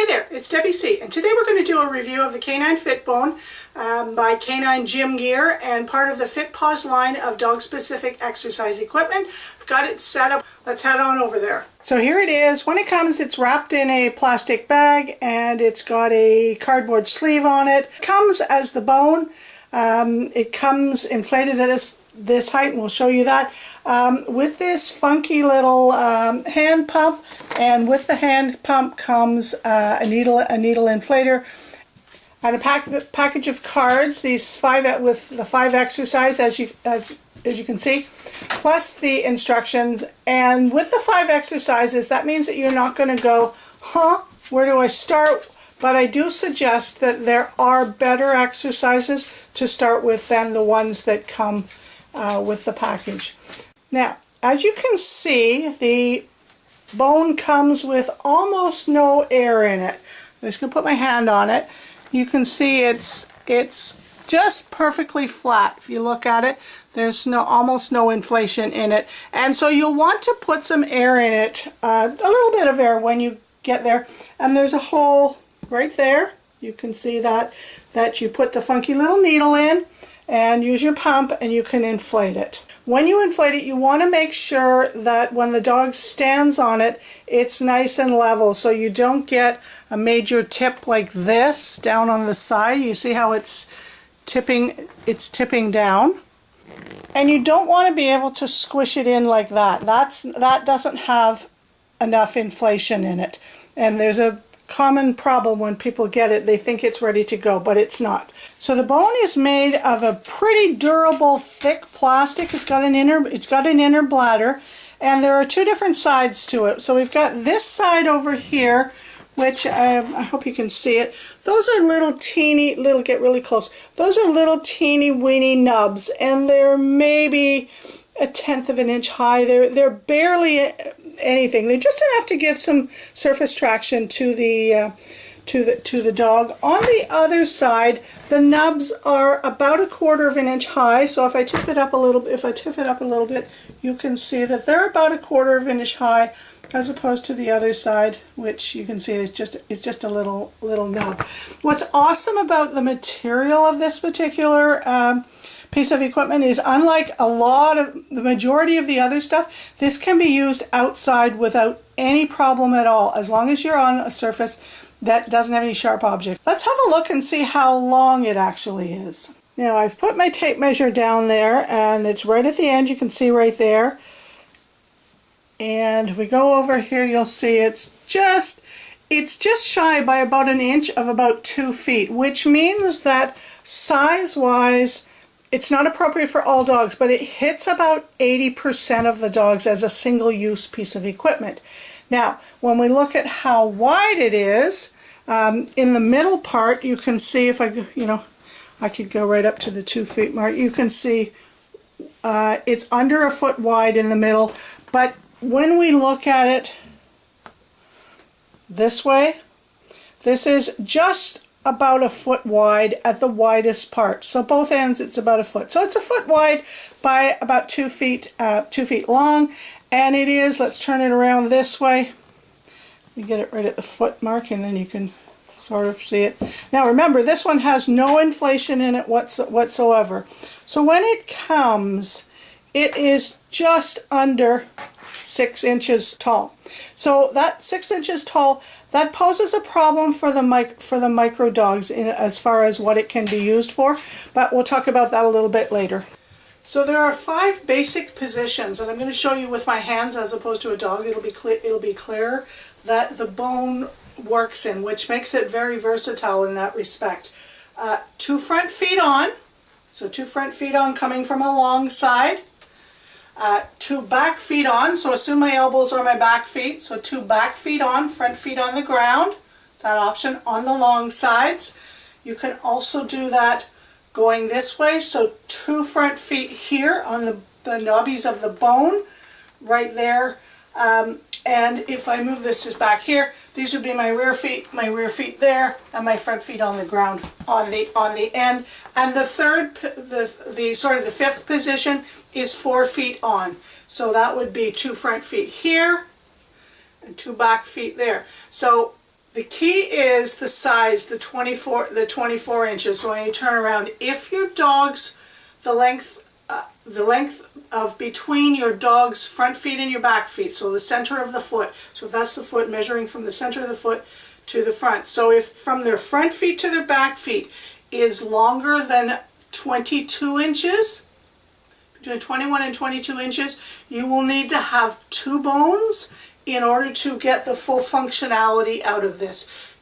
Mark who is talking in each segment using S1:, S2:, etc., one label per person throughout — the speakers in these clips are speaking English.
S1: Hey there, it's Debbie C, and today we're going to do a review of the K9Fitbone by Canine Gym Gear and part of the FitPause line of dog-specific exercise equipment. I've got it set up. Let's head on over there. So here it is. When it comes, it's wrapped in a plastic bag and it's got a cardboard sleeve on it. It comes as the bone. It comes inflated at this height, and we'll show you that, with this funky little hand pump, and with the hand pump comes a needle inflator and a package of cards, these with the 5 exercises as you can see, plus the instructions. And with the 5 exercises, that means that you're not going to go, where do I start? But I do suggest that there are better exercises to start with than the ones that come with the package. Now, as you can see, the bone comes with almost no air in it. I'm just going to put my hand on it. You can see it's just perfectly flat. If you look at it, there's almost no inflation in it. And so you'll want to put some air in it, a little bit of air when you get there. And there's a hole right there. You can see that you put the funky little needle in and use your pump, and you can inflate it. When you inflate it, you want to make sure that when the dog stands on it, it's nice and level, so you don't get a major tip like this down on the side. You see how it's tipping down? And you don't want to be able to squish it in like that. That doesn't have enough inflation in it. And there's a common problem when people get it. They think it's ready to go, but it's not. So the bone is made of a pretty durable, thick plastic. It's got an inner bladder, and there are 2 different sides to it. So we've got this side over here, which I hope you can see it. Those are get really close. Those are little teeny weeny nubs, and they're maybe 1/10 of an inch high. They're barely anything. They're just enough to give some surface traction to the dog. On the other side, the nubs are about 1/4 of an inch high. So if I tip it up a little bit, you can see that they're about 1/4 of an inch high, as opposed to the other side, which you can see is just a little nub. What's awesome about the material of this particular piece of equipment is, unlike the majority of the other stuff, this can be used outside without any problem at all, as long as you're on a surface that doesn't have any sharp objects. Let's have a look and see how long it actually is. Now, I've put my tape measure down there, and it's right at the end. You can see right there. And if we go over here, you'll see it's just shy by about 1 inch of about 2 feet, which means that size-wise, it's not appropriate for all dogs, but it hits about 80% of the dogs as a single-use piece of equipment. Now, when we look at how wide it is, in the middle part, you can see, if I could go right up to the 2 feet mark. You can see it's under 1 foot wide in the middle, but when we look at it this way, this is just about 1 foot wide at the widest part. So both ends, it's about 1 foot. So it's 1 foot wide by about 2 feet long, and it is, let's turn it around this way. You get it right at the foot mark, and then you can sort of see it. Now remember, this one has no inflation in it whatsoever. So when it comes, it is just under 6 inches tall. So that 6 inches tall, that poses a problem for the micro dogs as far as what it can be used for, but we'll talk about that a little bit later. So there are 5 basic positions, and I'm going to show you with my hands as opposed to a dog. It'll be clearer that the bone works in, which makes it very versatile in that respect. 2 front feet on, so 2 front feet on coming from a long side. 2 back feet on, so assume my elbows are my back feet, so 2 back feet on, front feet on the ground, that option on the long sides. You can also do that going this way, so 2 front feet here on the knobbies of the bone, right there. And if I move this just back here, these would be my rear feet there, and my front feet on the ground on the end. And the fifth position is 4 feet on. So that would be 2 front feet here and 2 back feet there. So The key is the size, the 24 inches. So when you turn around, if your dog's, the length of between your dog's front feet and your back feet, so the center of the foot, so if that's the foot measuring from the center of the foot to the front. So if from their front feet to their back feet is longer than 22 inches, between 21 and 22 inches, you will need to have 2 bones in order to get the full functionality out of this.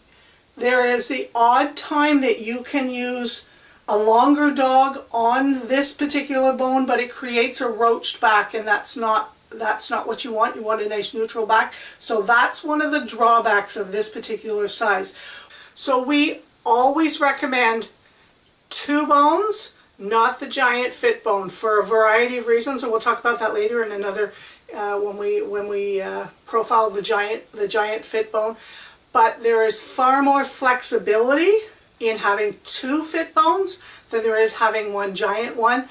S1: There is the odd time that you can use a longer dog on this particular bone, but it creates a roached back, and that's not what you want. You want a nice neutral back. So that's one of the drawbacks of this particular size. So we always recommend 2 bones, not the giant Fitbone, for a variety of reasons, and we'll talk about that later in another when we profile the giant Fitbone. But there is far more flexibility in having 2 Fitbones than there is having one giant one.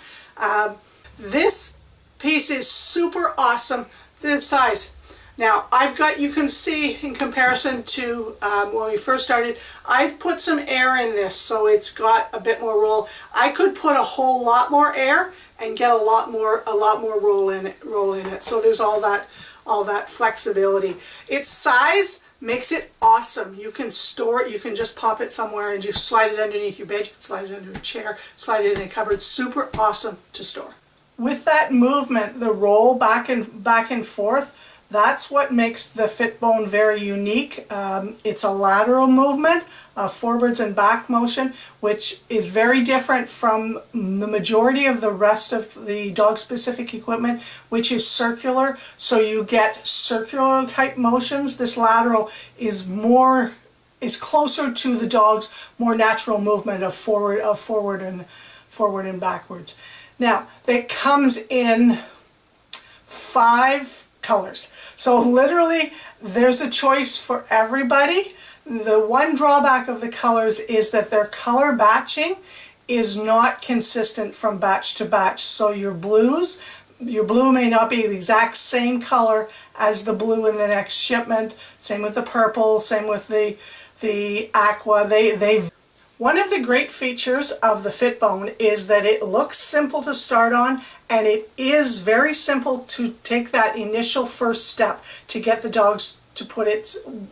S1: This piece is super awesome. The size. Now I've got, you can see in comparison to when we first started, I've put some air in this, so it's got a bit more roll. I could put a whole lot more air and get a lot more roll in it. So there's all that flexibility. Its size makes it awesome. You can store it, you can just pop it somewhere and just slide it underneath your bed, you can slide it under a chair, slide it in a cupboard. Super awesome to store. With that movement, the roll back and forth, that's what makes the Fitbone very unique. It's a lateral movement, forwards and back motion, which is very different from the majority of the rest of the dog-specific equipment, which is circular. So you get circular type motions. This lateral is closer to the dog's more natural movement of forward and backwards. Now, it comes in 5 colors. So literally there's a choice for everybody. The one drawback of the colors is that their color batching is not consistent from batch to batch. So your blue may not be the exact same color as the blue in the next shipment. Same with the purple, same with the aqua. One of the great features of the Fitbone is that it looks simple to start on, and it is very simple to take that initial first step to get the dogs to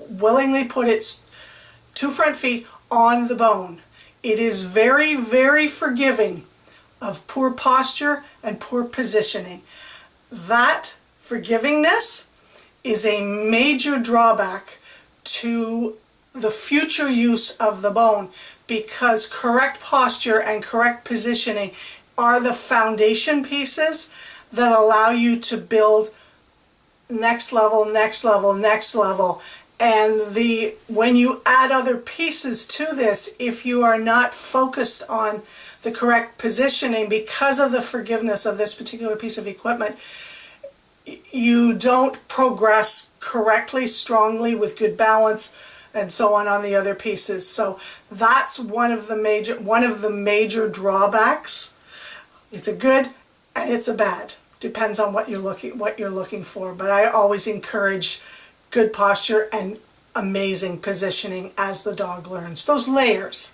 S1: willingly put its 2 front feet on the bone. It is very, very forgiving of poor posture and poor positioning. That forgivingness is a major drawback to the future use of the bone, because correct posture and correct positioning are the foundation pieces that allow you to build next level, next level, next level. And when you add other pieces to this, if you are not focused on the correct positioning because of the forgiveness of this particular piece of equipment, you don't progress correctly, strongly, with good balance, and so on the other pieces. So that's one of the major drawbacks. It's a good and it's a bad. Depends on what you're looking for. But I always encourage good posture and amazing positioning as the dog learns. Those layers.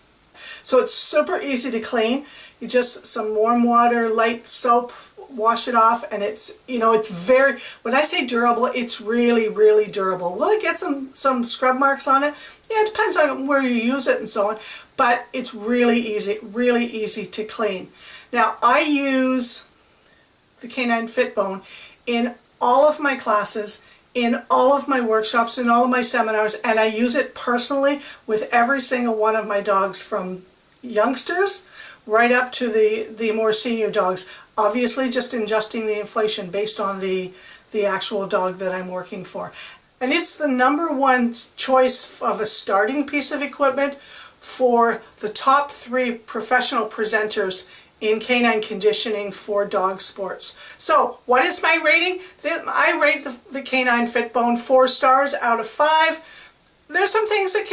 S1: So it's super easy to clean. You just, some warm water, light soap, wash it off, and it's, it's very, when I say durable, it's really, really durable. Will it get some scrub marks on it? Yeah, it depends on where you use it and so on, but it's really easy to clean. Now, I use the K9Fitbone in all of my classes, in all of my workshops, in all of my seminars, and I use it personally with every single one of my dogs, from youngsters right up to the more senior dogs. Obviously just adjusting the inflation based on the actual dog that I'm working for. And it's the #1 choice of a starting piece of equipment for the top 3 professional presenters in canine conditioning for dog sports. So what is my rating? I rate the K9Fitbone 4 stars out of 5. There's some things that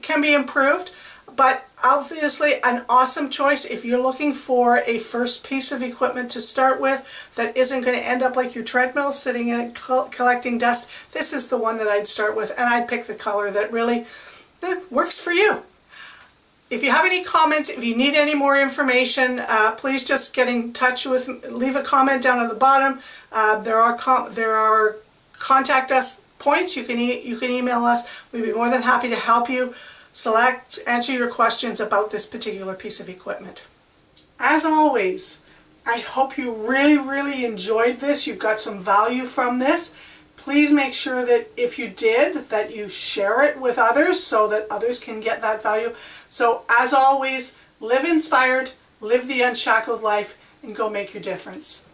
S1: can be improved, but obviously an awesome choice if you're looking for a first piece of equipment to start with that isn't going to end up like your treadmill sitting and collecting dust. This is the one that I'd start with, and I'd pick the color that really that works for you. If you have any comments, if you need any more information, please just get in touch with, leave a comment down at the bottom. There are contact us points. You can email us. We'd be more than happy to help you answer your questions about this particular piece of equipment. As always, I hope you really enjoyed this. You got some value from this. Please make sure that if you did, that you share it with others so that others can get that value. So as always, live inspired, live the unshackled life, and go make your difference.